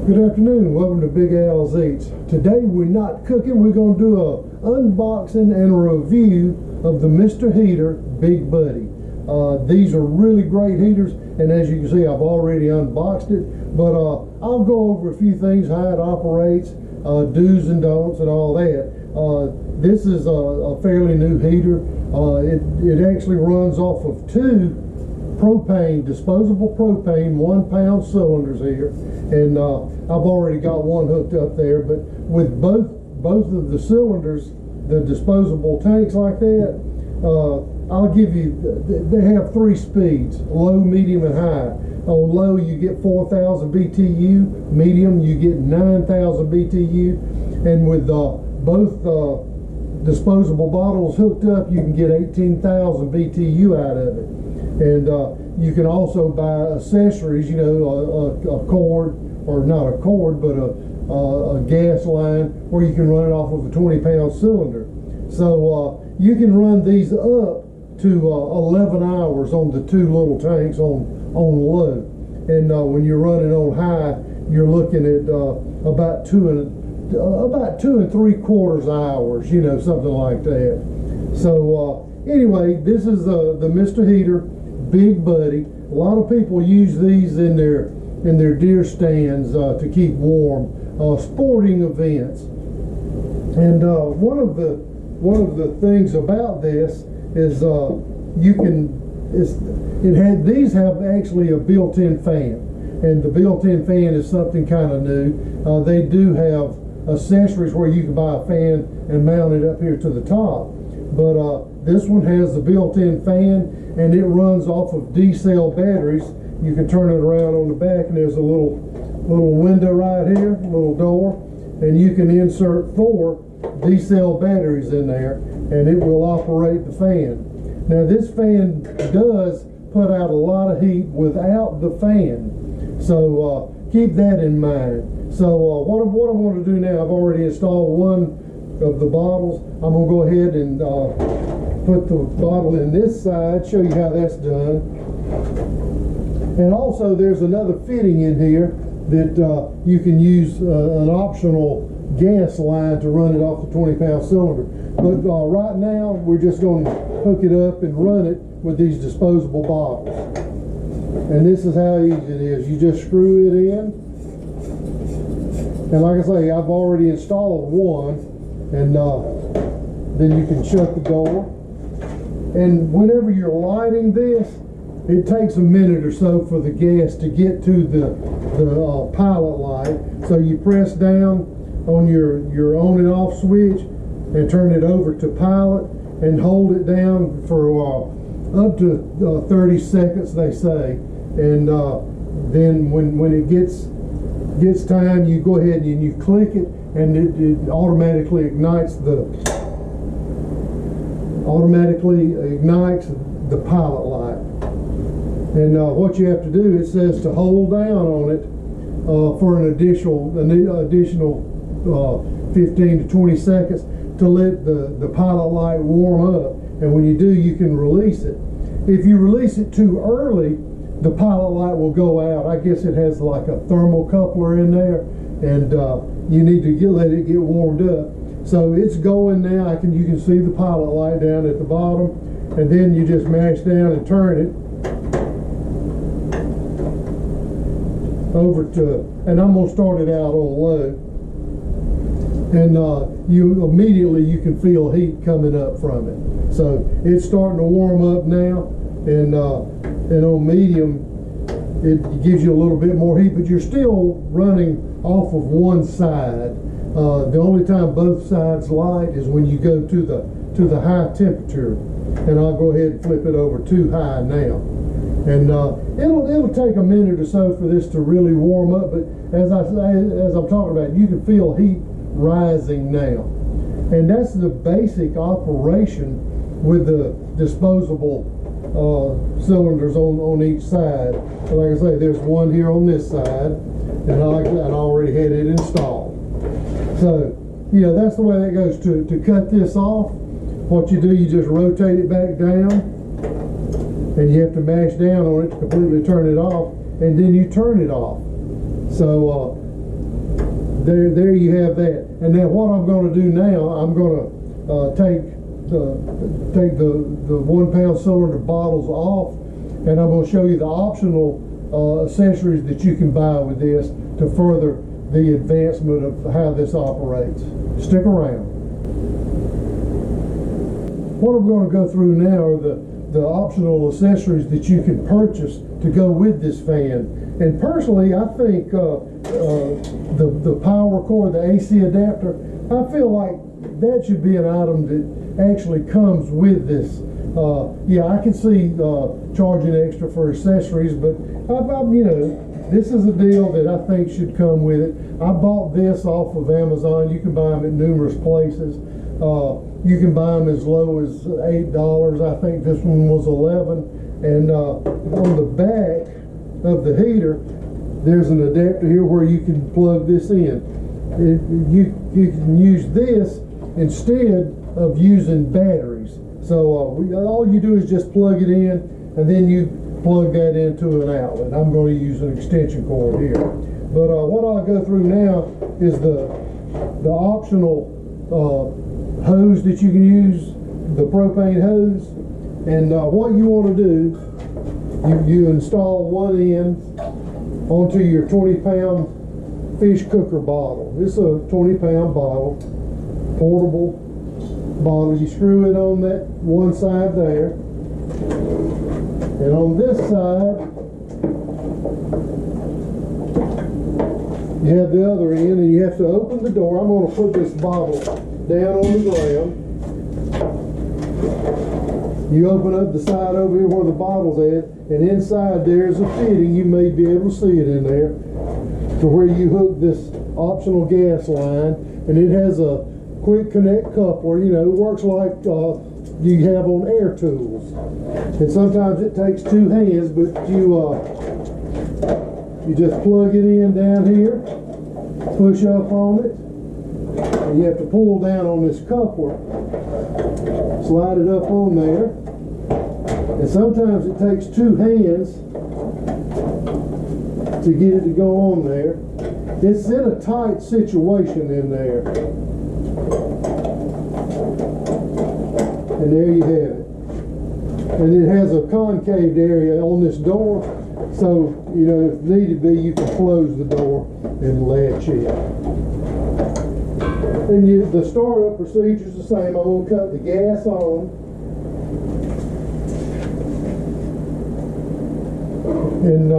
Good afternoon, welcome to Big Al's Eats. Today we're not cooking, we're going to do a unboxing and a review of the Mr. Heater Big Buddy. These are really great heaters, and as you can see I've already unboxed it, but I'll go over a few things, how it operates, do's and don'ts and all that. This is a fairly new heater. It actually runs off of two disposable propane 1 pound cylinders here, and I've already got one hooked up there, but with both of the cylinders, the disposable tanks like that, I'll give you, they have 3 speeds: low, medium, and high. On low you get 4,000 BTU, medium you get 9,000 BTU, and with both disposable bottles hooked up you can get 18,000 BTU out of it. And you can also buy accessories, you know, a cord, or not a cord, but a gas line where you can run it off of a 20 pound cylinder. So you can run these up to 11 hours on the 2 little tanks on low. And when you're running on high, you're looking at about 2 3/4 hours, you know, something like that. So anyway, this is the Mr. Heater Big Buddy. A lot of people use these in their deer stands to keep warm, sporting events. And one of the things about this is these have actually a built-in fan, and the built-in fan is something kind of new. They do have accessories where you can buy a fan and mount it up here to the top, but this one has the built-in fan, and it runs off of D-cell batteries. You can turn it around on the back, and there's a little window right here, a little door, and you can insert 4 D-cell batteries in there, and it will operate the fan. Now this fan does put out a lot of heat without the fan, so keep that in mind. So what I'm going to do now, I've already installed one of the bottles. I'm going to go ahead and put the bottle in this side, show you how that's done. And also there's another fitting in here that you can use an optional gas line to run it off the 20 pound cylinder. But right now we're just going to hook it up and run it with these disposable bottles. And this is how easy it is. You just screw it in, and like I say, I've already installed one, and then you can shut the door. And whenever you're lighting this, it takes a minute or so for the gas to get to the pilot light. So you press down on your on and off switch and turn it over to pilot, and hold it down for up to 30 seconds, they say. And then when it gets time, you go ahead and you click it, and it automatically ignites the pilot light. And what you have to do, it says to hold down on it for an additional 15 to 20 seconds to let the pilot light warm up. And when you do, you can release it. If you release it too early, the pilot light will go out. I guess it has like a thermocoupler in there, and you need to let it get warmed up. So it's going now. You can see the pilot light down at the bottom, and then you just mash down and turn it over to, and I'm going to start it out on low, and you can feel heat coming up from it. So it's starting to warm up now, and on medium it gives you a little bit more heat, but you're still running off of one side. The only time both sides light is when you go to the high temperature, and I'll go ahead and flip it over to high now. And it'll take a minute or so for this to really warm up, but as I'm talking about, you can feel heat rising now. And that's the basic operation with the disposable cylinders on each side. And like I say, there's one here on this side, and I already had it installed. So, you know, that's the way that goes. To cut this off, what you do, you just rotate it back down, and you have to mash down on it to completely turn it off, and then you turn it off. So there you have that. And now what I'm going to do now, I'm going to take the 1 pound cylinder bottles off, and I'm going to show you the optional accessories that you can buy with this to further the advancement of how this operates. Stick around. What I'm going to go through now are the optional accessories that you can purchase to go with this fan. And personally, I think the power cord, the AC adapter, I feel like that should be an item that actually comes with this. Yeah, I can see charging extra for accessories, but you know, this is a deal that I think should come with it. I bought this off of Amazon. You can buy them at numerous places. You can buy them as low as $8. I think this one was $11. And on the back of the heater, there's an adapter here where you can plug this in. You can use this instead of using batteries. So all you do is just plug it in, and then you plug that into an outlet. I'm going to use an extension cord here. But what I'll go through now is the optional hose that you can use, the propane hose. And what you want to do, you install one end onto your 20-pound fish cooker bottle. This is a 20-pound bottle, portable bottle. You screw it on that one side there, and on this side you have the other end, and you have to open the door. I'm going to put this bottle down on the ground. You open up the side over here where the bottle's at, and inside there's a fitting. You may be able to see it in there, to where you hook this optional gas line, and it has a quick connect coupler. You know, it works like you have on air tools. And sometimes it takes two hands, but you just plug it in down here, push up on it, and you have to pull down on this coupler, slide it up on there, and sometimes it takes two hands to get it to go on there. It's in a tight situation in there. And there you have it. And it has a concaved area on this door, so, you know, if needed be, you can close the door and latch it. And the startup procedure is the same. I'm going to cut the gas on. And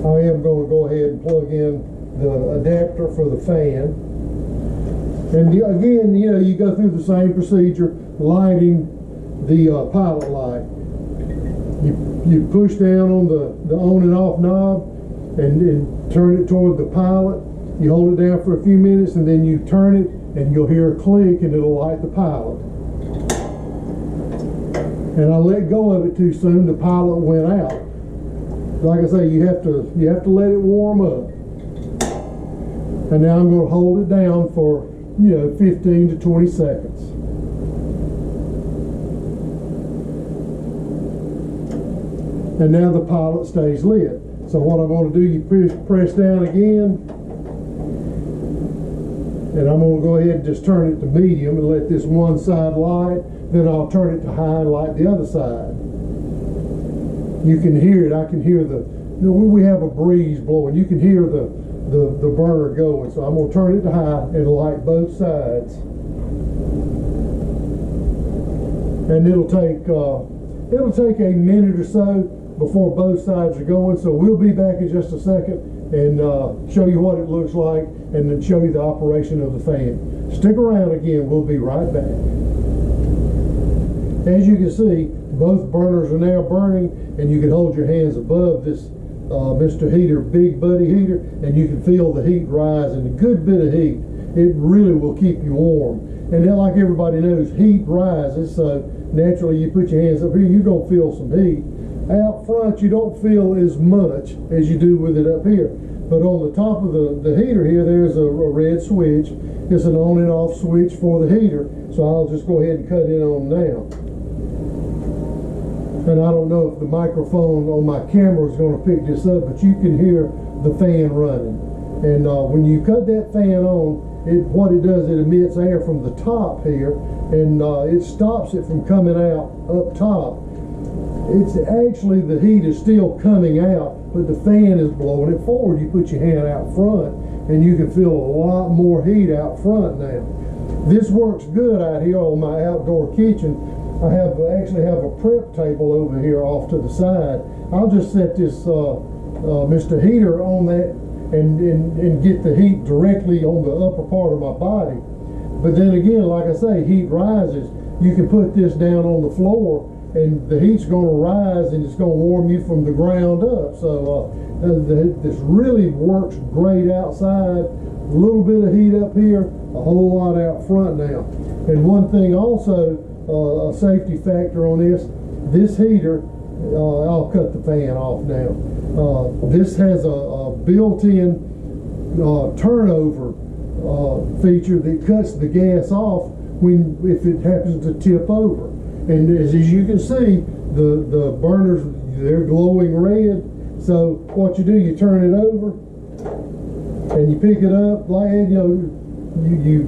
I am going to go ahead and plug in the adapter for the fan. And again, you know, you go through the same procedure, lighting the pilot light. You push down on the on and off knob and turn it toward the pilot. You hold it down for a few minutes, and then you turn it, and you'll hear a click, and it'll light the pilot. And I let go of it too soon. The pilot went out. Like I say, you have to let it warm up. And now I'm going to hold it down for, you know, 15 to 20 seconds. And now the pilot stays lit. So what I'm going to do, you press down again, and I'm going to go ahead and just turn it to medium and let this one side light. Then I'll turn it to high and light the other side. You can hear it. I can hear we have a breeze blowing. You can hear the burner going. So I'm going to turn it to high and light both sides. And it'll take a minute or so before both sides are going. So we'll be back in just a second and show you what it looks like, and then show you the operation of the fan. Stick around again. We'll be right back. As you can see, both burners are now burning, and you can hold your hands above this Mr. Heater Big Buddy heater, and you can feel the heat rising. A good bit of heat. It really will keep you warm. And then, like everybody knows, heat rises, so naturally you put your hands up here, you're going to feel some heat. Out front, you don't feel as much as you do with it up here. But on the top of the heater here, there's a red switch. It's an on and off switch for the heater. So I'll just go ahead and cut it on now. And I don't know if the microphone on my camera is going to pick this up, but you can hear the fan running. And when you cut that fan on, what it does, it emits air from the top here, and it stops it from coming out up top. It's actually, the heat is still coming out, but the fan is blowing it forward. You put your hand out front and you can feel a lot more heat out front now. This works good out here on my outdoor kitchen. I actually have a prep table over here off to the side. I'll just set this Mr. Heater on that and get the heat directly on the upper part of my body. But then again, like I say, heat rises. You can put this down on the floor and the heat's going to rise and it's going to warm you from the ground up. So this really works great outside. A little bit of heat up here, a whole lot out front now. And one thing also, a safety factor on this heater, I'll cut the fan off now. This has a built-in turnover feature that cuts the gas off if it happens to tip over. And as you can see, the burners, they're glowing red. So what you do, you turn it over and you pick it up, like, you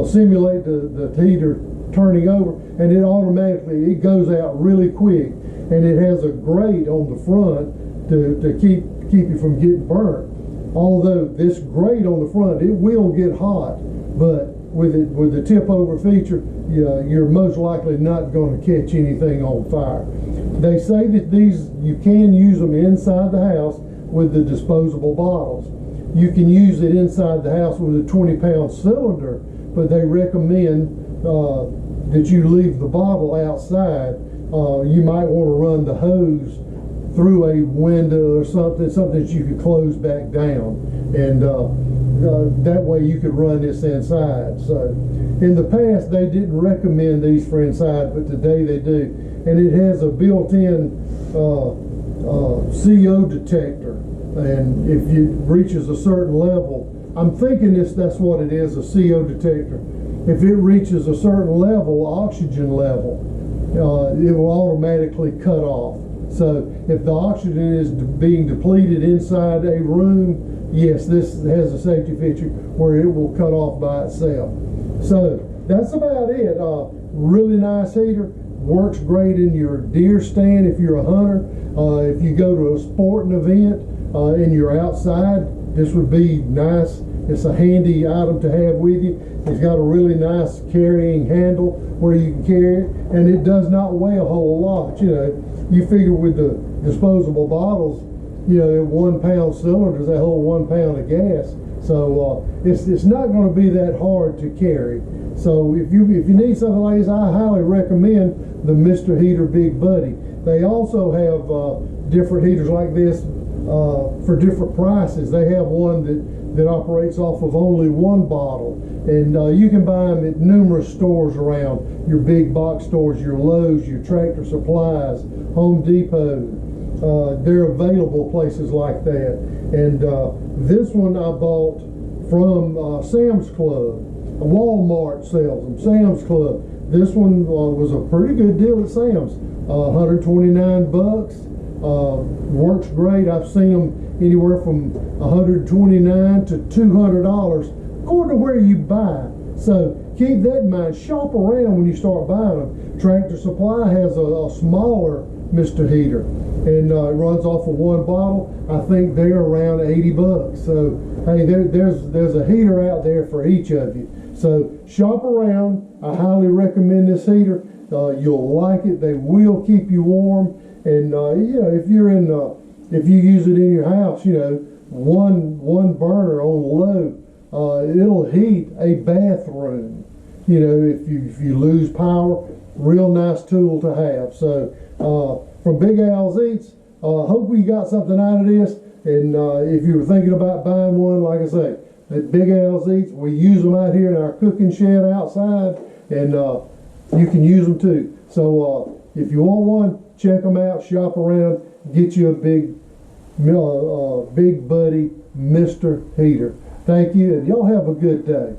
simulate the heater turning over, and it automatically, it goes out really quick. And it has a grate on the front to keep you from getting burnt. Although this grate on the front, it will get hot, but with the tip over feature, you're most likely not going to catch anything on fire. They say that you can use them inside the house with the disposable bottles. You can use it inside the house with a 20-pound cylinder, but they recommend that you leave the bottle outside. You might want to run the hose through a window or something that you could close back down, and that way you could run this inside. So in the past they didn't recommend these for inside, but today they do. And it has a built-in CO detector, and if it reaches a certain level, I'm thinking that's what it is, a CO detector. If it reaches a certain level, oxygen level, it will automatically cut off. So if the oxygen is being depleted inside a room, yes, this has a safety feature where it will cut off by itself. So that's about it. Really nice heater. Works great in your deer stand if you're a hunter. If you go to a sporting event and you're outside, this would be nice. It's a handy item to have with you. It's got a really nice carrying handle where you can carry it, and it does not weigh a whole lot. You figure with the disposable bottles, they're 1 pound cylinders, they hold 1 pound of gas. So it's not going to be that hard to carry. So if you need something like this, I highly recommend the Mr. Heater Big Buddy. They also have different heaters like this for different prices. They have one that operates off of only 1 bottle, and you can buy them at numerous stores around, your big box stores, your Lowe's, your Tractor Supplies, Home Depot. They're available places like that. And this one I bought from Sam's Club. Walmart sells them, Sam's Club. This one was a pretty good deal at Sam's. 129 bucks. Works great. I've seen them anywhere from 129 to $200 according to where you buy. So keep that in mind. Shop around when you start buying them. Tractor Supply has a smaller Mr. Heater, and it runs off of 1 bottle. I think they're around 80 bucks. So hey, there's a heater out there for each of you. So shop around. I highly recommend this heater. You'll like it. They will keep you warm. And if you use it in your house, one burner on low, it'll heat a bathroom. If you lose power, real nice tool to have. So from Big Al's Eats, hope we got something out of this. And if you were thinking about buying one, like I say, at Big Al's Eats, we use them out here in our cooking shed outside, and you can use them too. So if you want one, check them out, shop around, get you a Big Buddy Mr. Heater. Thank you, and y'all have a good day.